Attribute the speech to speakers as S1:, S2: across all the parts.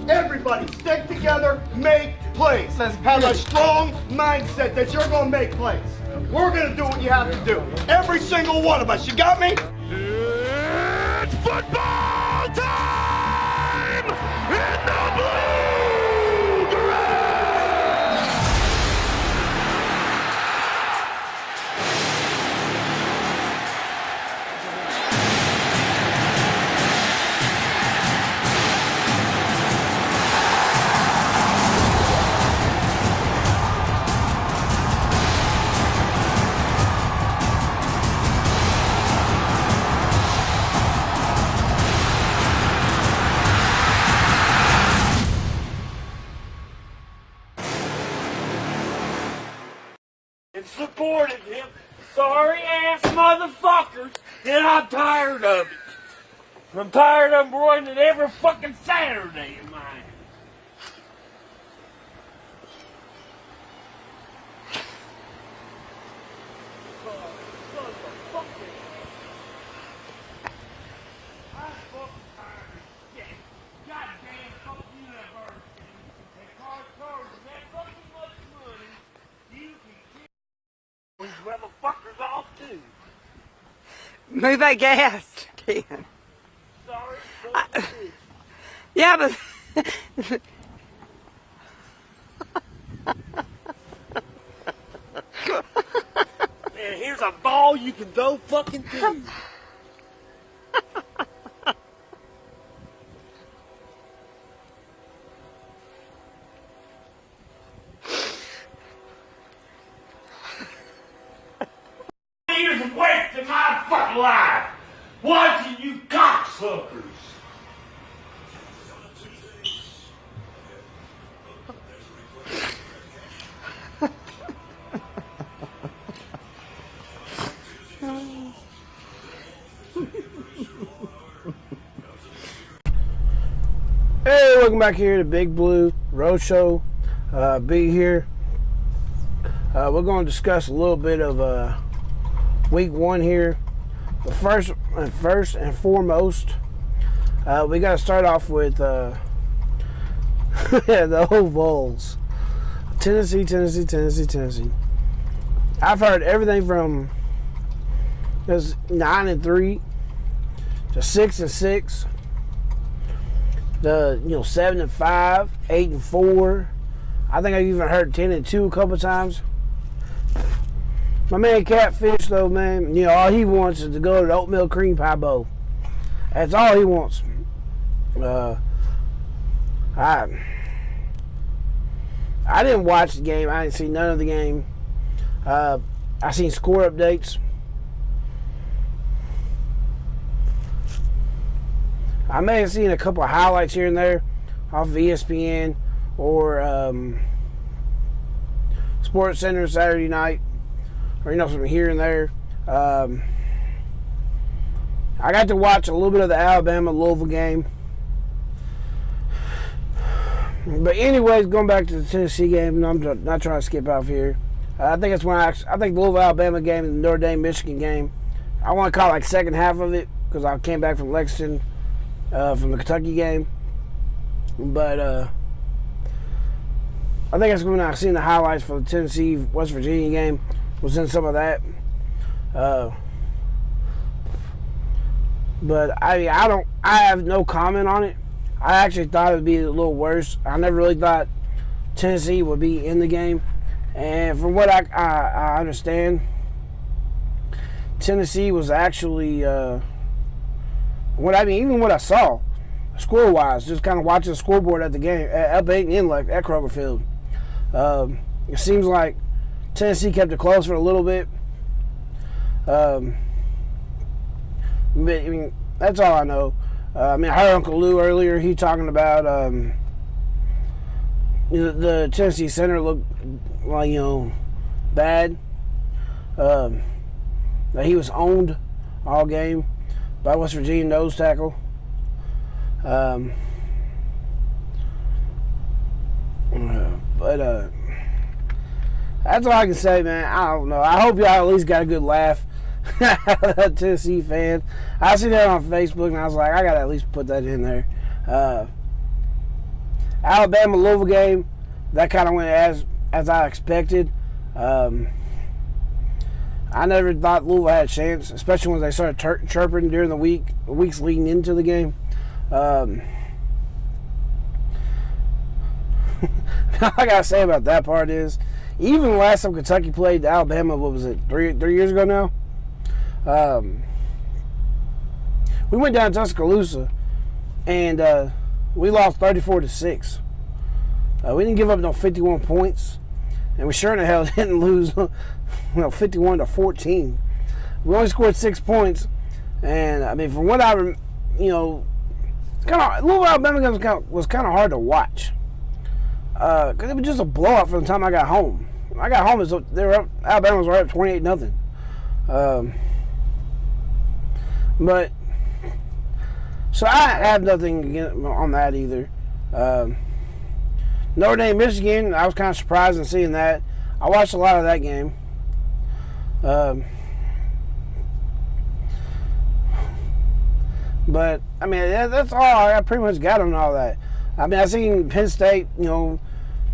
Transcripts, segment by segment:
S1: Everybody stick together, make plays. Have a strong mindset that you're going to make plays. We're going to do what you have to do. Every single one of us. You got me?
S2: It's football time in the blue.
S3: Supported him, sorry ass motherfuckers, and I'm tired of it. I'm tired of them ruining every fucking Saturday of mine. Motherfuckers off too.
S4: Move that gas, Ken.
S3: Sorry.
S4: Yeah, but
S3: Man, here's a ball you can go fucking to. Years of wasting my fucking life watching you cocksuckers.
S5: Hey, welcome back here to Big Blue Roadshow. Be here. We're going to discuss a little bit of week one here. But first and foremost, we got to start off with the whole Vols. Tennessee. I've heard everything from 9-3 to 6-6 to 7-5, 8-4. I think I even heard 10-2 a couple times. My man Catfish, though, man, all he wants is to go to the oatmeal cream pie bowl. That's all he wants. I didn't watch the game. I didn't see none of the game. I seen score updates. I may have seen a couple of highlights here and there off of ESPN or Sports Center Saturday night. Or, some here and there. I got to watch a little bit of the Alabama-Louisville game. But anyways, going back to the Tennessee game, I'm not trying to skip off here. I think it's when I think the Louisville-Alabama game and the Notre Dame-Michigan game, I want to call it second half of it because I came back from Lexington from the Kentucky game. But I think that's when I seen the highlights for the Tennessee-West Virginia game. Was in some of that, but I have no comment on it. I actually thought it would be a little worse. I never really thought Tennessee would be in the game, and from what I understand, Tennessee was actually even what I saw, score wise, just kind of watching the scoreboard at the game up in like at Kroger Field. It seems like Tennessee kept it close for a little bit. But, that's all I know. I heard Uncle Lou earlier. He talking about the Tennessee center looked like, bad. That he was owned all game by West Virginia nose tackle. But that's all I can say, man. I don't know. I hope y'all at least got a good laugh. Tennessee fan. I seen that on Facebook and I was like, I gotta at least put that in there. Alabama Louisville game, that kind of went as I expected. I never thought Louisville had a chance, especially when they started chirping during the weeks leading into the game. All I gotta say about that part is, even last time Kentucky played Alabama, what was it, three years ago now? We went down to Tuscaloosa and we lost 34-6. We didn't give up no 51 points, and we sure in the hell didn't lose 51-14. We only scored 6 points, and I mean, from what I, Louisville Alabama game was kind of hard to watch because it was just a blowout from the time I got home. When I got home, Alabama was right up 28-0. But so I have nothing on that either. Notre Dame, Michigan, I was kind of surprised in seeing that. I watched a lot of that game. But, I mean, that's all I pretty much got on all that. I mean, I seen Penn State,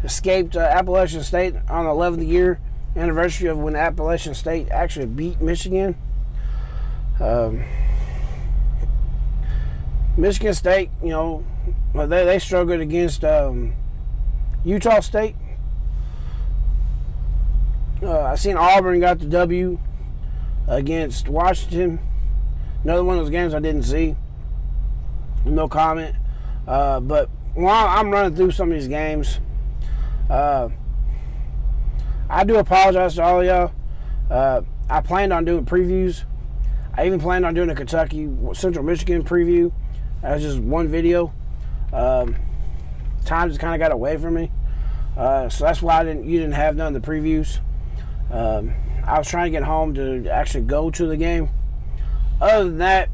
S5: escaped Appalachian State on the 11th year anniversary of when Appalachian State actually beat Michigan. Michigan State, they struggled against Utah State. I seen Auburn got the W against Washington. Another one of those games I didn't see. No comment. But while I'm running through some of these games, I do apologize to all of y'all. I planned on doing previews. I even planned on doing a Kentucky Central Michigan preview. That was just one video. Time just kind of got away from me. So that's why you didn't have none of the previews. I was trying to get home to actually go to the game. Other than that,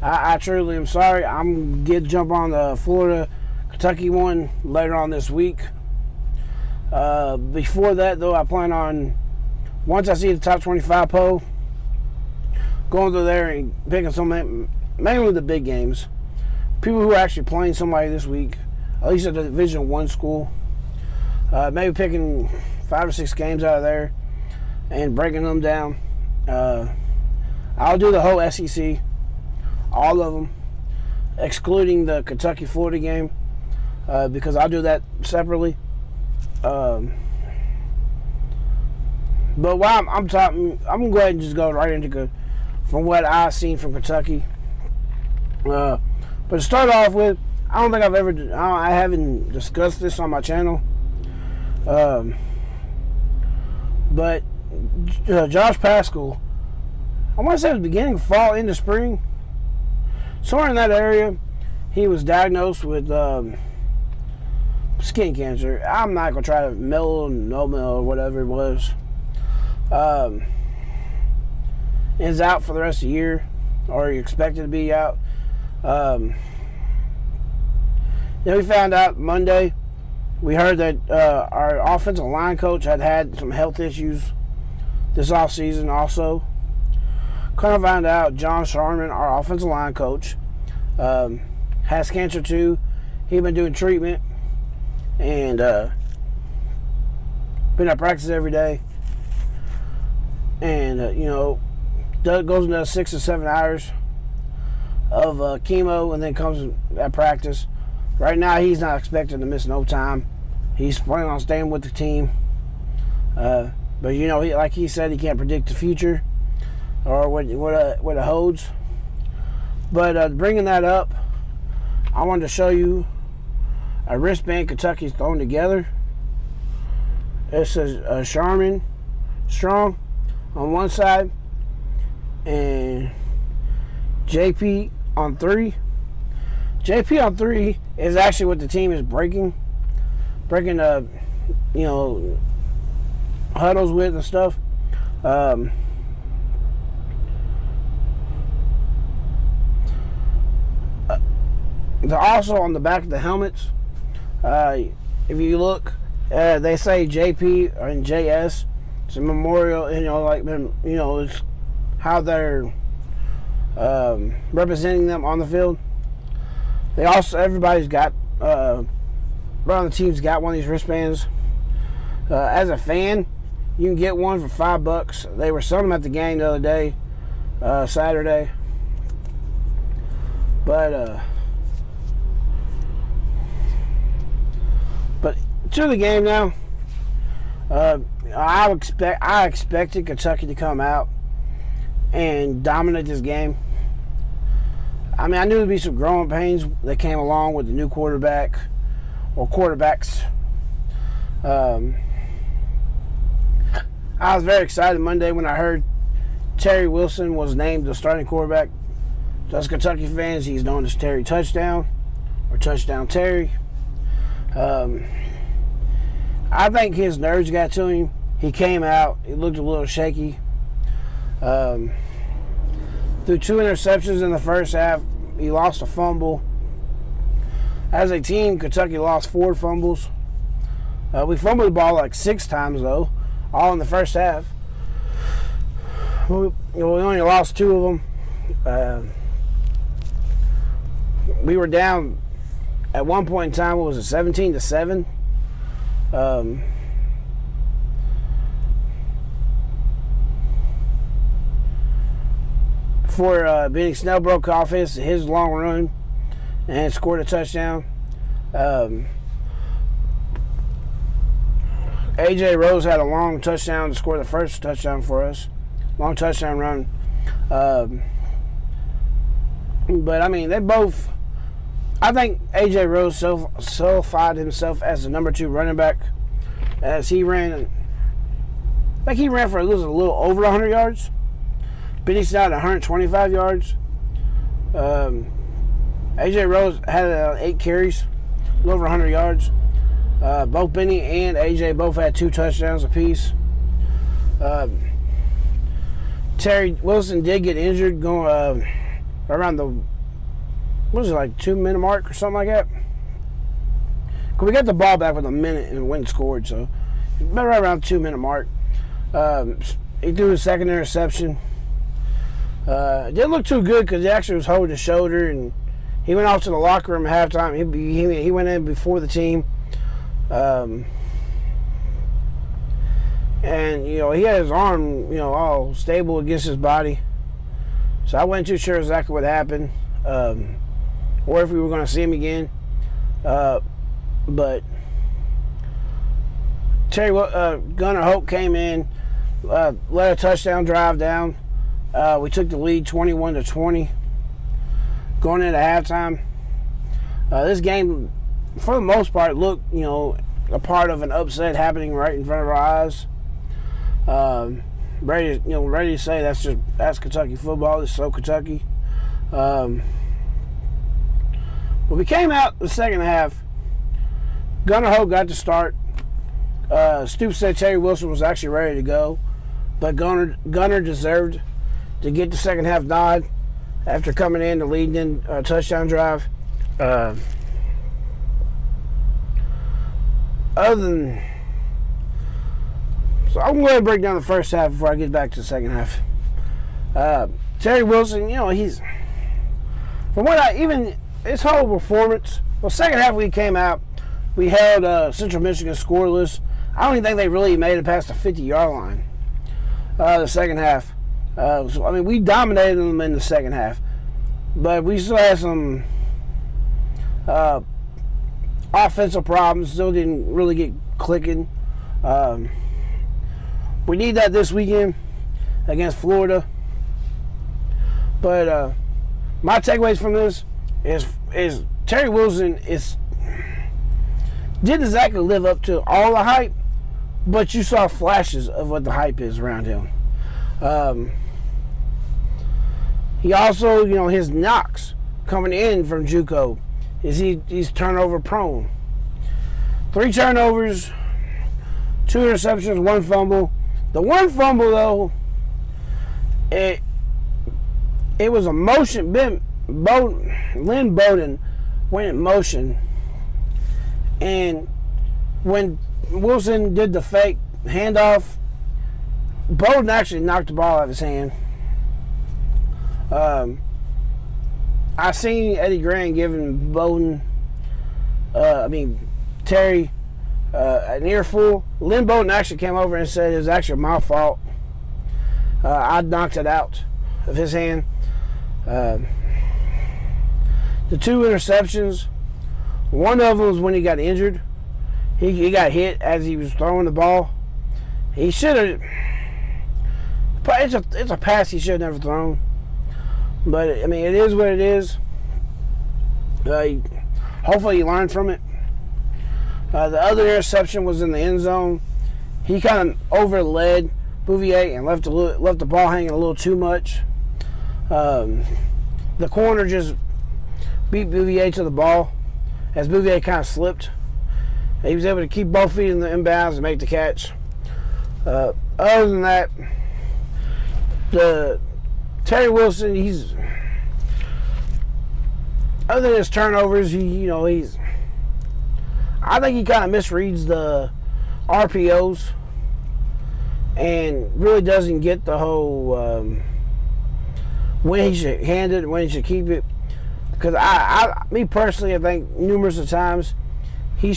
S5: I truly am sorry. I'm going to jump on the Florida-Kentucky one later on this week. Before that, though, I plan on, once I see the top 25 poll, going through there and picking mainly the big games. People who are actually playing somebody this week, at least at the Division I school. Maybe picking 5 or 6 games out of there and breaking them down. I'll do the whole SEC, all of them, excluding the Kentucky-Florida game, because I'll do that separately. But while I'm talking, I'm going to go ahead and just go right into from what I've seen from Kentucky. But to start off with, I haven't discussed this on my channel. But Josh Paschal, I want to say it was beginning of fall into spring, somewhere in that area, he was diagnosed with skin cancer. I'm not going to try to melanoma or whatever it was. Is out for the rest of the year, or expected to be out. Then we found out Monday, we heard that our offensive line coach had some health issues this offseason also. Kind of found out John Sharman, our offensive line coach, has cancer too. He's been doing treatment and been at practice every day. And, goes into 6 to 7 hours of chemo and then comes at practice. Right now, he's not expected to miss no time. He's planning on staying with the team. But, like he said, he can't predict the future or what it holds. But bringing that up, I wanted to show you a wristband Kentucky's thrown together. It says Sharman Strong on one side and JP on 3. JP on 3 is actually what the team is breaking huddles with and stuff. They're also on the back of the helmets. If you look, they say JP and JS. It's a memorial, it's how they're on the team's got one of these wristbands. As a fan, you can get one for $5. They were selling them at the game the other day, Saturday. But to the game now. I expected Kentucky to come out and dominate this game. I mean, I knew there'd be some growing pains that came along with the new quarterback or quarterbacks. I was very excited Monday when I heard Terry Wilson was named the starting quarterback. To us Kentucky fans, he's known as Terry Touchdown or Touchdown Terry. I think his nerves got to him. He came out. He looked a little shaky. Threw 2 interceptions in the first half. He lost a fumble. As a team, Kentucky lost 4 fumbles. We fumbled the ball like 6 times, though, all in the first half. We only lost 2 of them. We were down at one point in time. What was it, 17-7? Before Benny Snell broke off his long run and scored a touchdown. AJ Rose had a long touchdown to score the first touchdown for us. Long touchdown run. But I mean, they both. I think AJ Rose solidified himself as the number 2 running back as he ran. I think he ran for a little over 100 yards. Benny Snell at 125 yards. AJ Rose had 8 carries, a little over 100 yards. Both Benny and AJ both had 2 touchdowns apiece. Terry Wilson did get injured going around the, what was it, like 2-minute mark or something like that? Cause we got the ball back with a minute and went and scored, so right around the 2-minute mark. He threw his second interception. It didn't look too good because he actually was holding his shoulder, and he went off to the locker room at halftime. He went in before the team. And he had his arm, all stable against his body. So I wasn't too sure exactly what happened, or if we were going to see him again. But Gunnar Hope came in, let a touchdown drive down. We took the lead 21-20 going into halftime. This game, for the most part, looked, a part of an upset happening right in front of our eyes. Ready to say that's Kentucky football. It's so Kentucky. When we came out the second half, Gunnar Hope got to start. Stoops said Terry Wilson was actually ready to go, but Gunnar deserved to get the second half nod after coming in to lead in a touchdown drive. So I'm going to break down the first half before I get back to the second half. Terry Wilson, he's, from what his whole performance. Well, second half we came out, we held Central Michigan scoreless. I don't even think they really made it past the 50-yard line. The second half. We dominated them in the second half, but we still had some offensive problems. Still didn't really get clicking. We need that this weekend against Florida. But my takeaways from this is Terry Wilson didn't exactly live up to all the hype, but you saw flashes of what the hype is around him. He also, his knocks coming in from JUCO he's turnover prone. 3 turnovers, 2 interceptions, 1 fumble. The 1 fumble though, it was a motion. Lynn Bowden went in motion, and when Wilson did the fake handoff, Bowden actually knocked the ball out of his hand. I seen Eddie Grant giving Bowden, Terry Terry an earful. Lynn Bowden actually came over and said it was actually my fault. I knocked it out of his hand. The 2 interceptions, one of them was when he got injured. He got hit as he was throwing the ball. He should have. It's a pass he should have never thrown. But I mean, it is what it is. Hopefully, he learned from it. The other interception was in the end zone. He kind of overled Bouvier and left the ball hanging a little too much. The corner just beat Bouvier to the ball as Bouvier kind of slipped. He was able to keep both feet in the inbounds and make the catch. Other than that, Terry Wilson, other than his turnovers, I think he kind of misreads the RPOs and really doesn't get the whole when he should hand it and when he should keep it. Because me personally, I think numerous of times when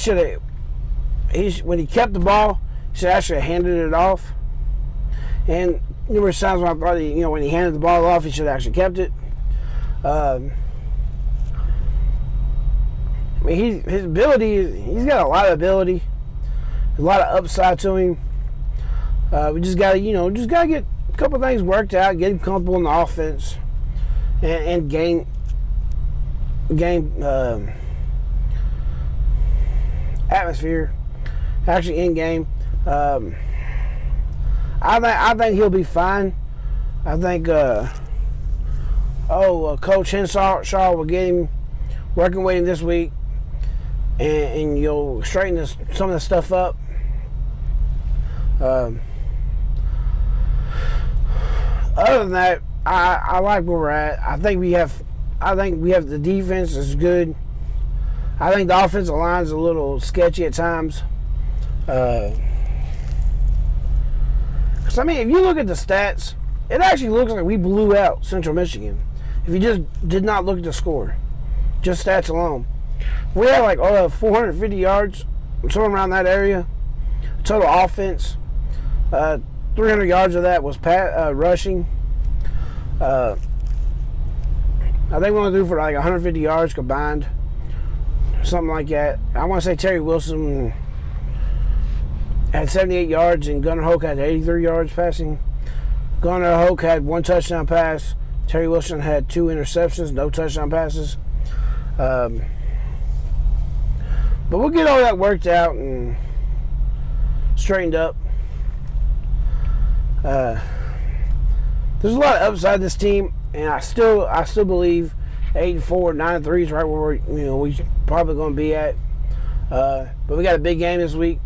S5: he kept the ball, he should actually have handed it off. And numerous times when I thought when he handed the ball off, he should have actually kept it. I mean, his ability, he's got a lot of ability, a lot of upside to him. We just gotta get a couple things worked out, get him comfortable in the offense, and gain atmosphere. Actually, in game, I think he'll be fine. I think Coach Henshaw will get him working with him this week, and you'll straighten some of the stuff up. Other than that, I like where we're at. I think we have the defense is good. I think the offensive line is a little sketchy at times. Because I mean, if you look at the stats, it actually looks like we blew out Central Michigan. If you just did not look at the score, just stats alone, we had like 450 yards, somewhere around that area. Total offense, 300 yards of that was rushing. I think we're going to do for like 150 yards combined, something like that. I want to say Terry Wilson had 78 yards and Gunnar Hoke had 83 yards passing. Gunnar Hoke had 1 touchdown pass. Terry Wilson had 2 interceptions, no touchdown passes. But we'll get all that worked out and straightened up. There's a lot of upside this team, and I still believe 8-4, 9-3 is right where we probably going to be at. But we got a big game this week,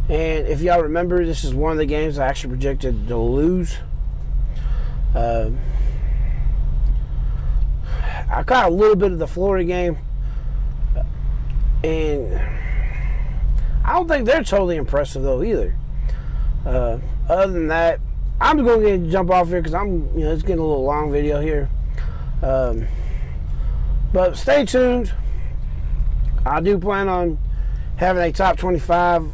S5: and if y'all remember, this is one of the games I actually projected to lose. I caught a little bit of the Florida game, and I don't think they're totally impressive though either. Other than that, I'm just going to jump off here because it's getting a little long video here. But stay tuned. I do plan on having a top 25,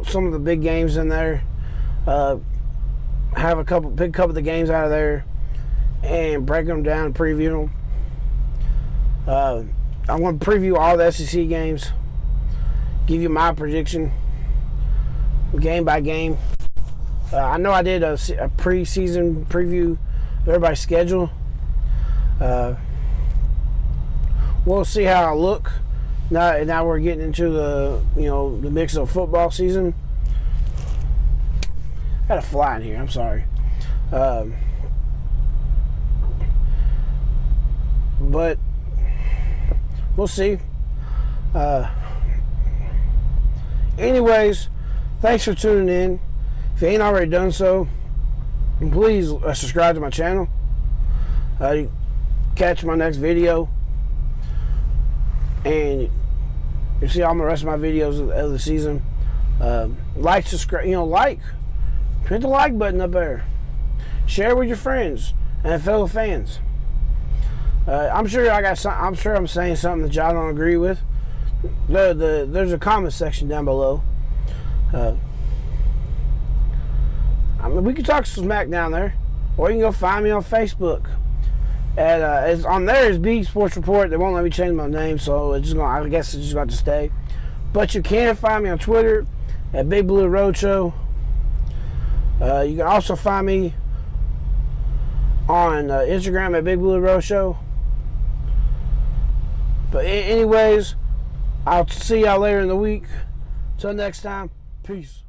S5: some of the big games in there. Have pick a couple of the games out of there and break them down and preview them. I'm going to preview all the SEC games, give you my prediction game by game. I know I did a preseason preview of everybody's schedule. We'll see how I look. Now we're getting into the mix of football season. I had a fly in here. I'm sorry. But we'll see. Anyways, thanks for tuning in. If you ain't already done so, please subscribe to my channel. Catch my next video, and you'll see all the rest of my videos of the season. Like, subscribe, hit the like button up there. Share with your friends and fellow fans. I'm sure I'm saying something that y'all don't agree with. There's a comment section down below. I mean, we can talk smack down there, or you can go find me on Facebook. And it's on there is B Sports Report. They won't let me change my name, so it's just I guess it's just going to stay. But you can find me on Twitter at Big Blue Roadshow. You can also find me on Instagram at Big Blue Roadshow. But anyways, I'll see y'all later in the week. Till next time, peace.